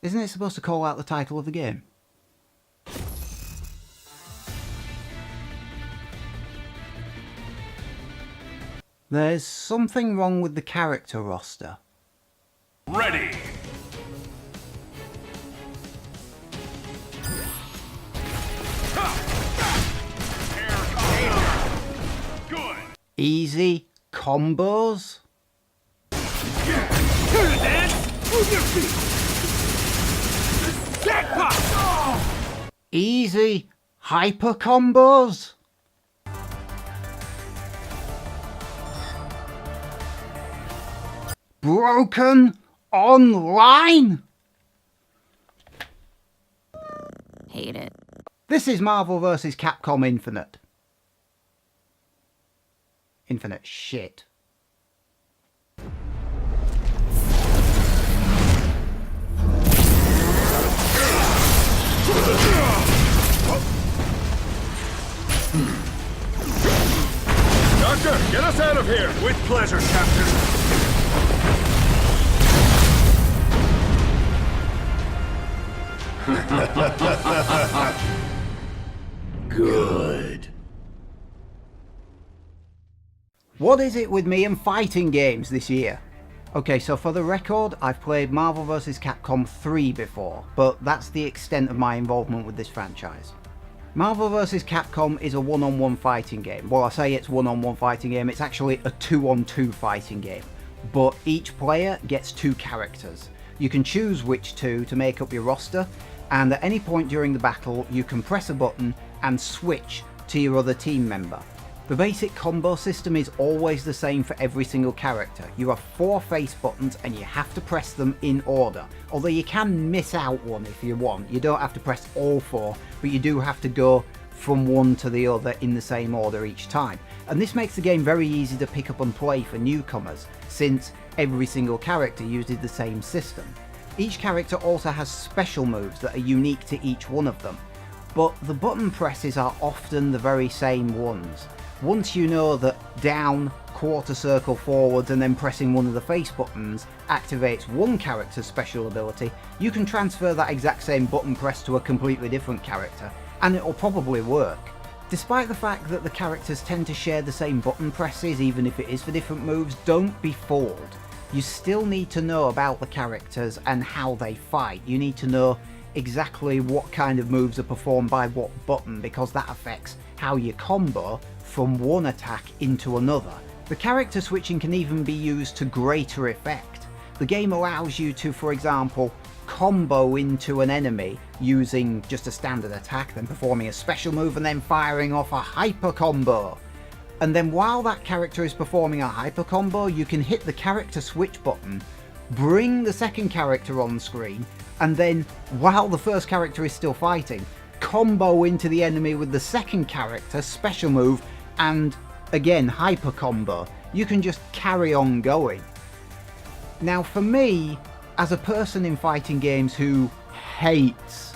Isn't it supposed to call out the title of the game? There's something wrong with the character roster. Ready! Good! Easy combos? Here to dance! Move your feet! Jackpot! Easy hyper combos? Broken online? Hate it. This is Marvel vs. Capcom Infinite. Infinite shit. Doctor, get us out of here! With pleasure, Captain. Good. What is it with me and fighting games this year? Okay, so for the record, I've played Marvel vs. Capcom 3 before, but that's the extent of my involvement with this franchise. Marvel vs. Capcom is a one-on-one fighting game. Well, I say it's one-on-one fighting game, it's actually a two-on-two fighting game. But each player gets 2 characters. You can choose which 2 to make up your roster, and at any point during the battle, you can press a button and switch to your other team member. The basic combo system is always the same for every single character. You have 4 face buttons and you have to press them in order. Although you can miss out one if you want. You don't have to press all 4, but you do have to go from one to the other in the same order each time. And this makes the game very easy to pick up and play for newcomers, since every single character uses the same system. Each character also has special moves that are unique to each one of them, but the button presses are often the very same ones. Once you know that down, quarter circle forwards and then pressing one of the face buttons activates one character's special ability, you can transfer that exact same button press to a completely different character, and it'll probably work. Despite the fact that the characters tend to share the same button presses even if it is for different moves, don't be fooled. You still need to know about the characters and how they fight. You need to know exactly what kind of moves are performed by what button, because that affects how you combo from one attack into another. The character switching can even be used to greater effect. The game allows you to, for example, combo into an enemy using just a standard attack, then performing a special move and then firing off a hyper combo. And then while that character is performing a hyper combo, you can hit the character switch button, bring the second character on screen, and then while the first character is still fighting, combo into the enemy with the second character special move and again hyper combo. You can just carry on going. Now for me, as a person in fighting games who hates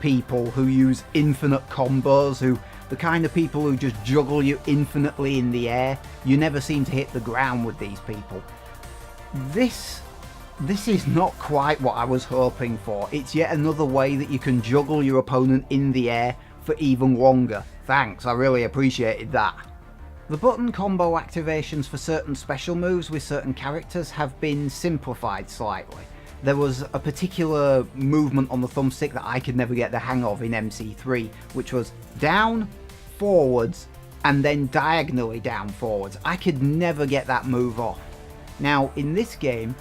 people who use infinite combos, the kind of people who just juggle you infinitely in the air, you never seem to hit the ground with these people. This is not quite what I was hoping for. It's yet another way that you can juggle your opponent in the air for even longer. Thanks, I really appreciated that. The button combo activations for certain special moves with certain characters have been simplified slightly. There was a particular movement on the thumbstick that I could never get the hang of in MC3, which was down, forwards, and then diagonally down forwards. I could never get that move off. Now in this game,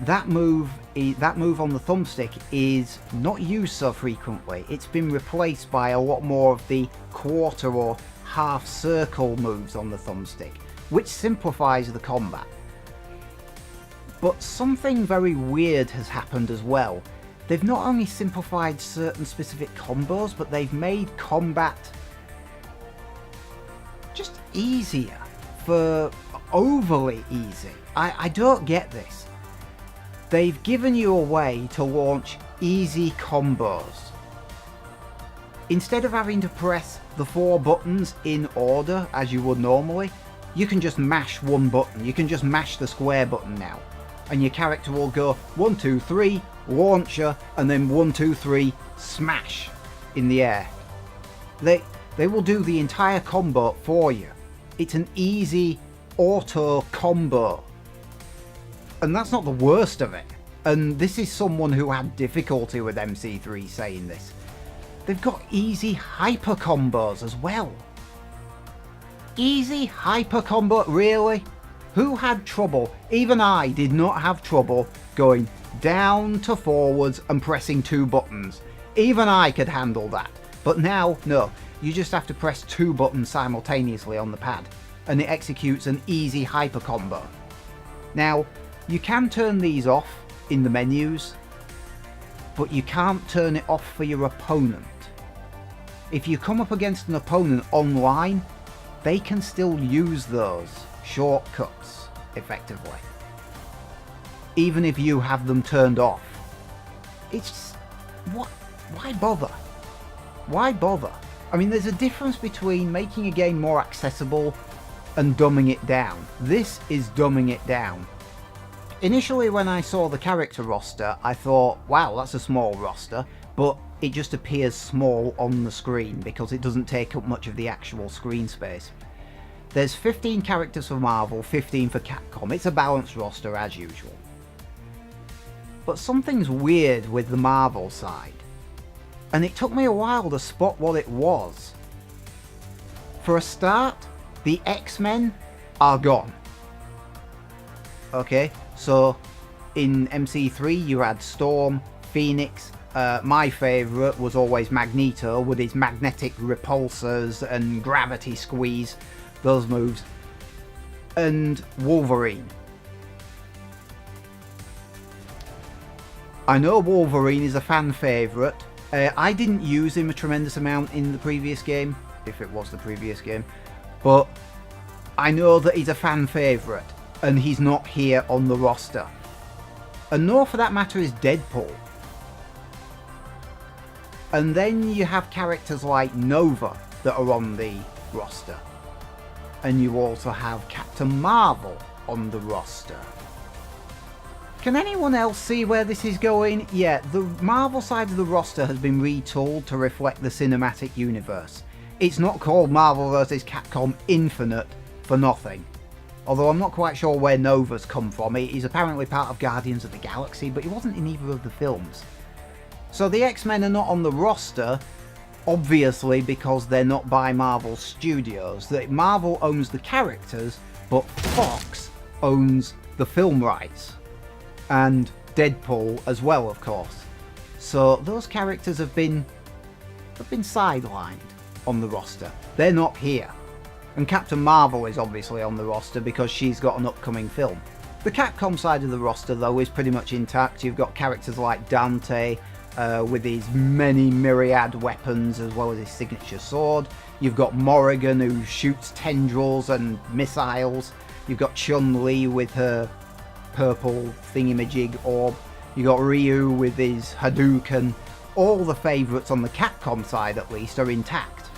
that move on the thumbstick is not used so frequently. It's been replaced by a lot more of the quarter or half circle moves on the thumbstick, which simplifies the combat. But something very weird has happened as well. They've not only simplified certain specific combos, but they've made combat just easier, for overly easy. I don't get this. They've given you a way to launch easy combos. Instead of having to press the 4 buttons in order as you would normally, you can just mash one button. You can just mash the square button now. And your character will go 1, 2, 3, launcher, and then 1, 2, 3, smash in the air. They will do the entire combo for you. It's an easy auto combo. And that's not the worst of it. And this is someone who had difficulty with MC3 saying this. They've got easy hyper combos as well. Easy hyper combo, really? Who had trouble? Even I did not have trouble going down to forwards and pressing 2 buttons. Even I could handle that. But now, no. You just have to press 2 buttons simultaneously on the pad, and it executes an easy hyper combo. Now, you can turn these off in the menus, but you can't turn it off for your opponent. If you come up against an opponent online, they can still use those shortcuts effectively, even if you have them turned off. It's just, why bother? Why bother? I mean, there's a difference between making a game more accessible and dumbing it down. This is dumbing it down. Initially, when I saw the character roster, I thought, wow, that's a small roster, but it just appears small on the screen because it doesn't take up much of the actual screen space. There's 15 characters for Marvel, 15 for Capcom. It's a balanced roster as usual. But something's weird with the Marvel side, and it took me a while to spot what it was. For a start, the X-Men are gone. Okay, so in MC3 you had Storm, Phoenix, my favourite was always Magneto with his magnetic repulsors and gravity squeeze, those moves, and Wolverine. I know Wolverine is a fan favourite. I didn't use him a tremendous amount in the previous game, if it was the previous game, but I know that he's a fan favourite, and he's not here on the roster. And nor for that matter is Deadpool. And then you have characters like Nova that are on the roster. And you also have Captain Marvel on the roster. Can anyone else see where this is going? Yeah, the Marvel side of the roster has been retooled to reflect the cinematic universe. It's not called Marvel vs. Capcom Infinite for nothing. Although I'm not quite sure where Nova's come from. He's apparently part of Guardians of the Galaxy, but he wasn't in either of the films. So the X-Men are not on the roster, obviously because they're not by Marvel Studios. That Marvel owns the characters, but Fox owns the film rights. And Deadpool as well, of course. So those characters have been sidelined on the roster. They're not here. And Captain Marvel is obviously on the roster because she's got an upcoming film. The Capcom side of the roster, though, is pretty much intact. You've got characters like Dante with his many myriad weapons as well as his signature sword. You've got Morrigan, who shoots tendrils and missiles. You've got Chun-Li with her purple thingamajig orb. You've got Ryu with his Hadouken. All the favourites on the Capcom side, at least, are intact.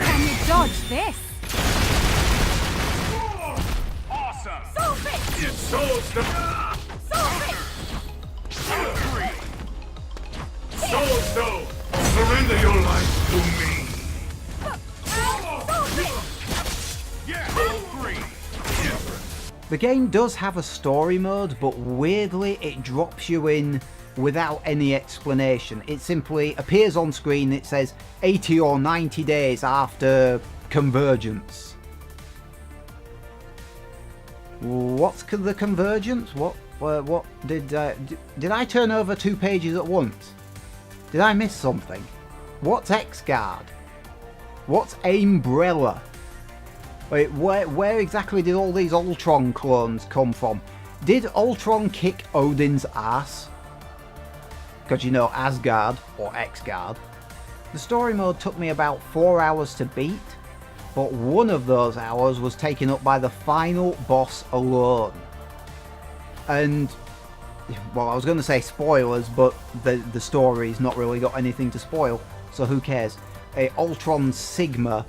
Can you dodge this? Awesome! Solve it! It solves the... Solve it! Soul Stone! Surrender your life to me! Solve it! Yeah! All 3! The game does have a story mode, but weirdly it drops you in without any explanation. It simply appears on screen. It says 80 or 90 days after convergence. What's the convergence? What did I turn over 2 pages at once? Did I miss something? What's X-Guard? What's Umbrella? Wait, where exactly did all these Ultron clones come from? Did Ultron kick Odin's ass? Because you know, Asgard, or X-Guard. The story mode took me about 4 hours to beat, but one of those hours was taken up by the final boss alone. And, well, I was going to say spoilers, but the story's not really got anything to spoil, so who cares? Ultron Sigma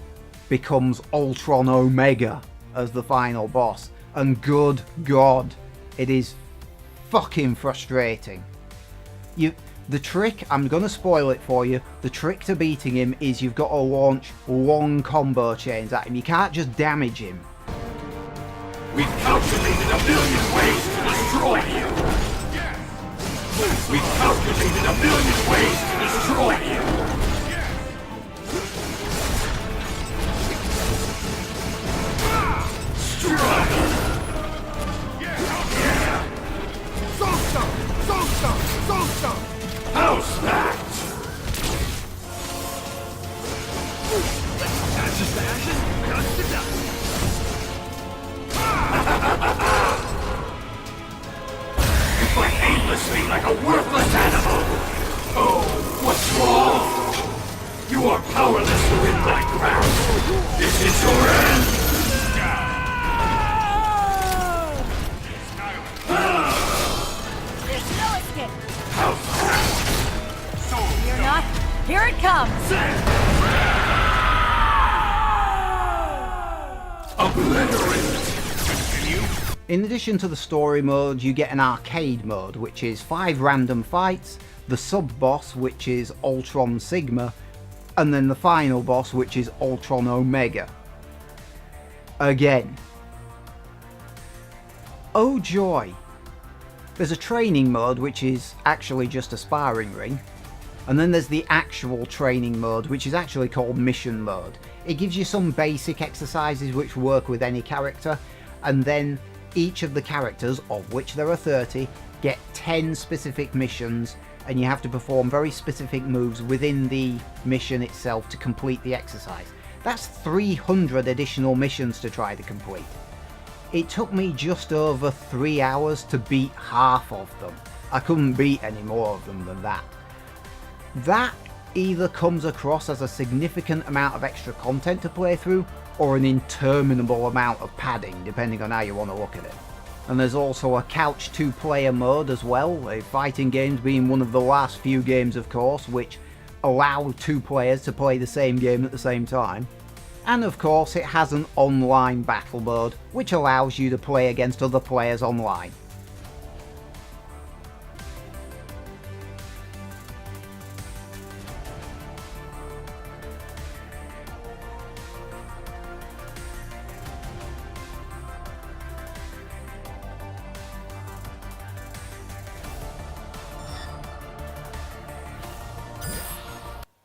becomes Ultron Omega as the final boss, and good God, it is fucking frustrating. The trick, I'm going to spoil it for you, the trick to beating him is you've got to launch long combo chains at him. You can't just damage him. We've calculated a million ways to destroy you! We've calculated a million ways to destroy you! Strike! House that! Ashes to ashes, dust to dust. You fight aimlessly like a worthless animal. Oh, what's wrong? You are powerless within my grasp. This is your end. There's no escape. House that! You're not. Here it comes. Obliterate! In addition to the story mode, you get an arcade mode, which is 5 random fights, the sub-boss, which is Ultron Sigma, and then the final boss, which is Ultron Omega. Again. Oh joy! There's a training mode, which is actually just a sparring ring, and then there's the actual training mode, which is actually called mission mode. It gives you some basic exercises which work with any character, and then each of the characters, of which there are 30, get 10 specific missions, and you have to perform very specific moves within the mission itself to complete the exercise. That's 300 additional missions to try to complete. It took me just over 3 hours to beat half of them. I couldn't beat any more of them than that. That either comes across as a significant amount of extra content to play through, or an interminable amount of padding, depending on how you want to look at it. And there's also a couch 2-player mode as well, fighting games being one of the last few games of course, which allow 2 players to play the same game at the same time. And of course it has an online battle mode, which allows you to play against other players online.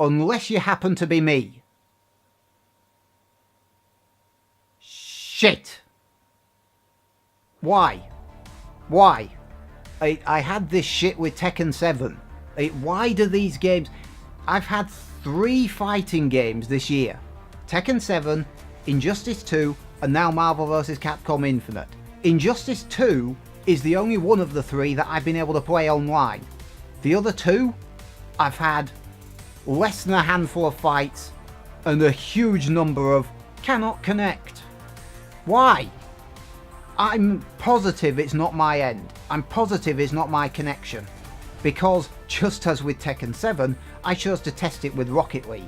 Unless you happen to be me. Shit! Why? Why? I had this shit with Tekken 7. Why do these games... I've had 3 fighting games this year. Tekken 7, Injustice 2, and now Marvel vs. Capcom Infinite. Injustice 2 is the only one of the 3 that I've been able to play online. The other 2, I've had less than a handful of fights and a huge number of cannot connect. Why? I'm positive it's not my end. I'm positive it's not my connection. Because, just as with Tekken 7, I chose to test it with Rocket League.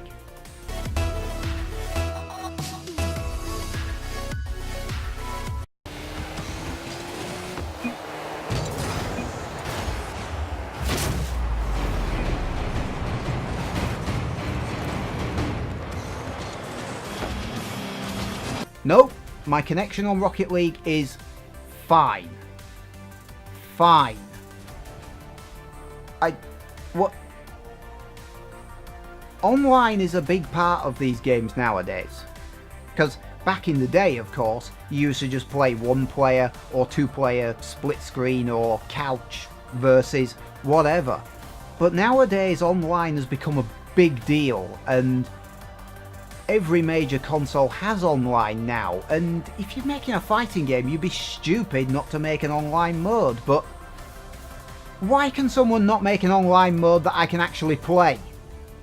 Nope, my connection on Rocket League is fine. Fine. What? Online is a big part of these games nowadays. Because back in the day, of course, you used to just play 1-player or 2-player split screen or couch versus whatever. But nowadays online has become a big deal, and every major console has online now, and if you're making a fighting game, you'd be stupid not to make an online mode. But why can someone not make an online mode that I can actually play?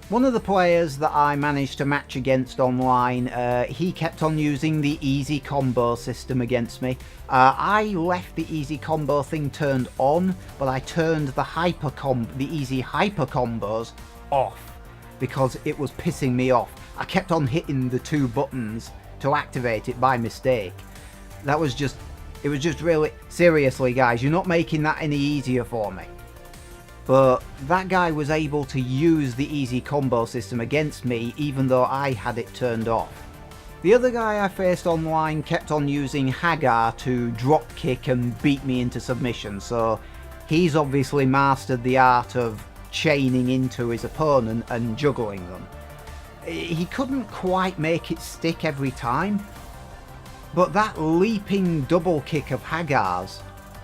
One of the players that I managed to match against online, he kept on using the easy combo system against me. I left the easy combo thing turned on, but I turned the easy hyper combos off because it was pissing me off. I kept on hitting the 2 buttons to activate it by mistake. It was just really, seriously guys, you're not making that any easier for me. But that guy was able to use the easy combo system against me even though I had it turned off. The other guy I faced online kept on using Hagar to drop kick and beat me into submission, so he's obviously mastered the art of chaining into his opponent and juggling them. He couldn't quite make it stick every time, but that leaping double kick of Hagar's,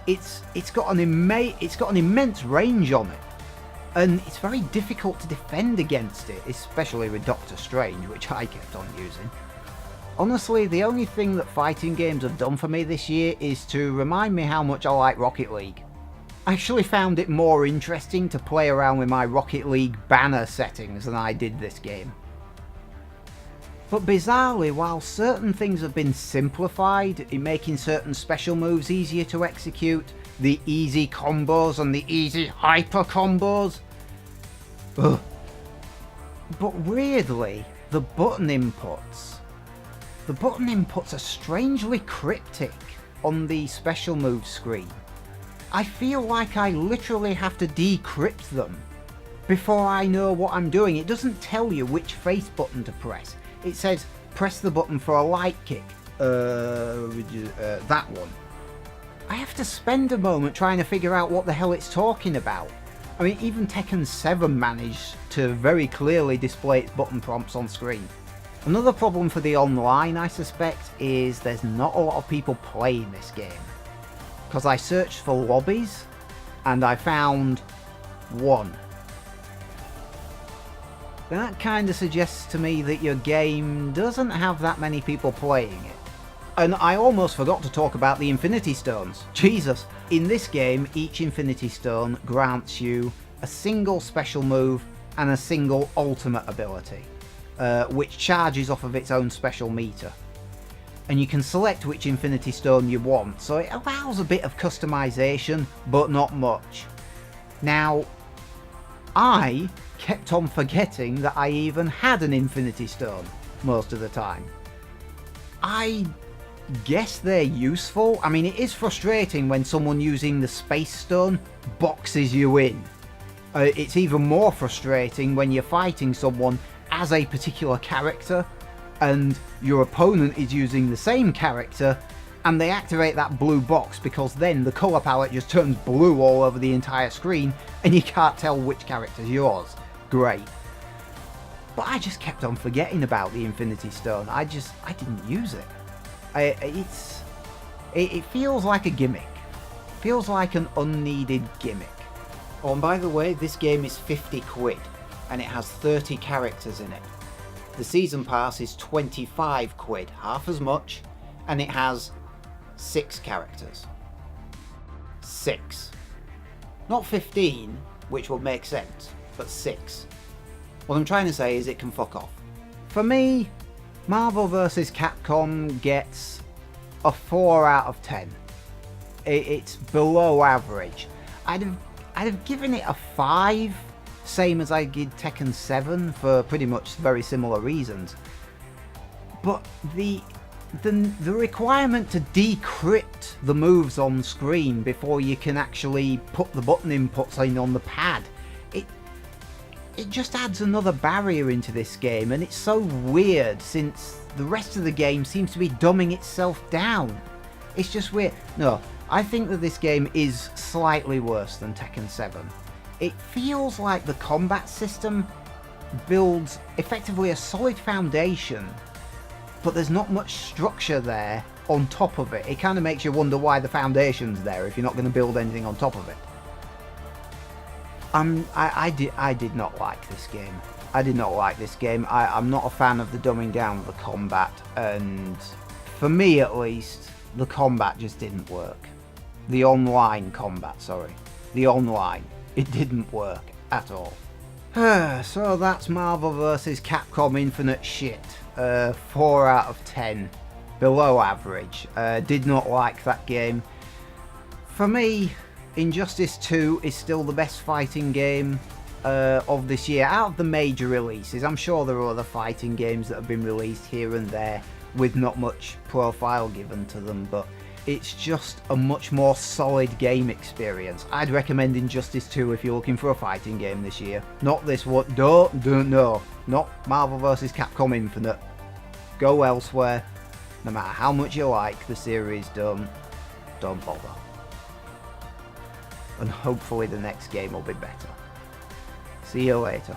it's got an immense range on it, and it's very difficult to defend against it, especially with Doctor Strange, which I kept on using. Honestly, the only thing that fighting games have done for me this year is to remind me how much I like Rocket League. I actually found it more interesting to play around with my Rocket League banner settings than I did this game. But bizarrely, while certain things have been simplified in making certain special moves easier to execute, the easy combos and the easy hyper combos, but weirdly, the button inputs are strangely cryptic on the special move screen. I feel like I literally have to decrypt them before I know what I'm doing. It doesn't tell you which face button to press. It says, press the button for a light kick. That one. I have to spend a moment trying to figure out what the hell it's talking about. I mean, even Tekken 7 managed to very clearly display its button prompts on screen. Another problem for the online, I suspect, is there's not a lot of people playing this game. Because I searched for lobbies, and I found 1. That kinda suggests to me that your game doesn't have that many people playing it. And I almost forgot to talk about the Infinity Stones. Jesus! In this game, each Infinity Stone grants you a single special move and a single ultimate ability, which charges off of its own special meter. And you can select which Infinity Stone you want, so it allows a bit of customization, but not much. Now, I kept on forgetting that I even had an Infinity Stone most of the time. I guess they're useful. I mean, it is frustrating when someone using the Space Stone boxes you in. It's even more frustrating when you're fighting someone as a particular character and your opponent is using the same character and they activate that blue box, because then the colour palette just turns blue all over the entire screen and you can't tell which character's yours. Great. But I just kept on forgetting about the Infinity Stone. I didn't use it. It feels like a gimmick. Feels like an unneeded gimmick. Oh, and by the way, this game is 50 quid and it has 30 characters in it. The season pass is 25 quid, half as much, and it has 6 characters. 6. Not 15, which would make sense, but 6. What I'm trying to say is it can fuck off. For me, Marvel vs. Capcom gets a 4 out of 10. It's below average. I'd have given it a 5, same as I did Tekken 7 for pretty much very similar reasons. But the requirement to decrypt the moves on screen before you can actually put the button inputs in on the pad, it just adds another barrier into this game, and it's so weird since the rest of the game seems to be dumbing itself down. It's just weird. No, I think that this game is slightly worse than Tekken 7. It feels like the combat system builds effectively a solid foundation, but there's not much structure there on top of it. It kind of makes you wonder why the foundation's there if you're not going to build anything on top of it. I did not like this game. I did not like this game. I'm not a fan of the dumbing down of the combat, and for me at least, the combat just didn't work. The online combat, sorry. The online. It didn't work at all. So that's Marvel vs. Capcom Infinite shit. 4 out of 10. Below average. Did not like that game. For me, Injustice 2 is still the best fighting game of this year. Out of the major releases, I'm sure there are other fighting games that have been released here and there with not much profile given to them, but it's just a much more solid game experience. I'd recommend Injustice 2 if you're looking for a fighting game this year. Not this one. Don't no. Not Marvel vs. Capcom Infinite. Go elsewhere. No matter how much you like the series, don't bother. And hopefully the next game will be better. See you later.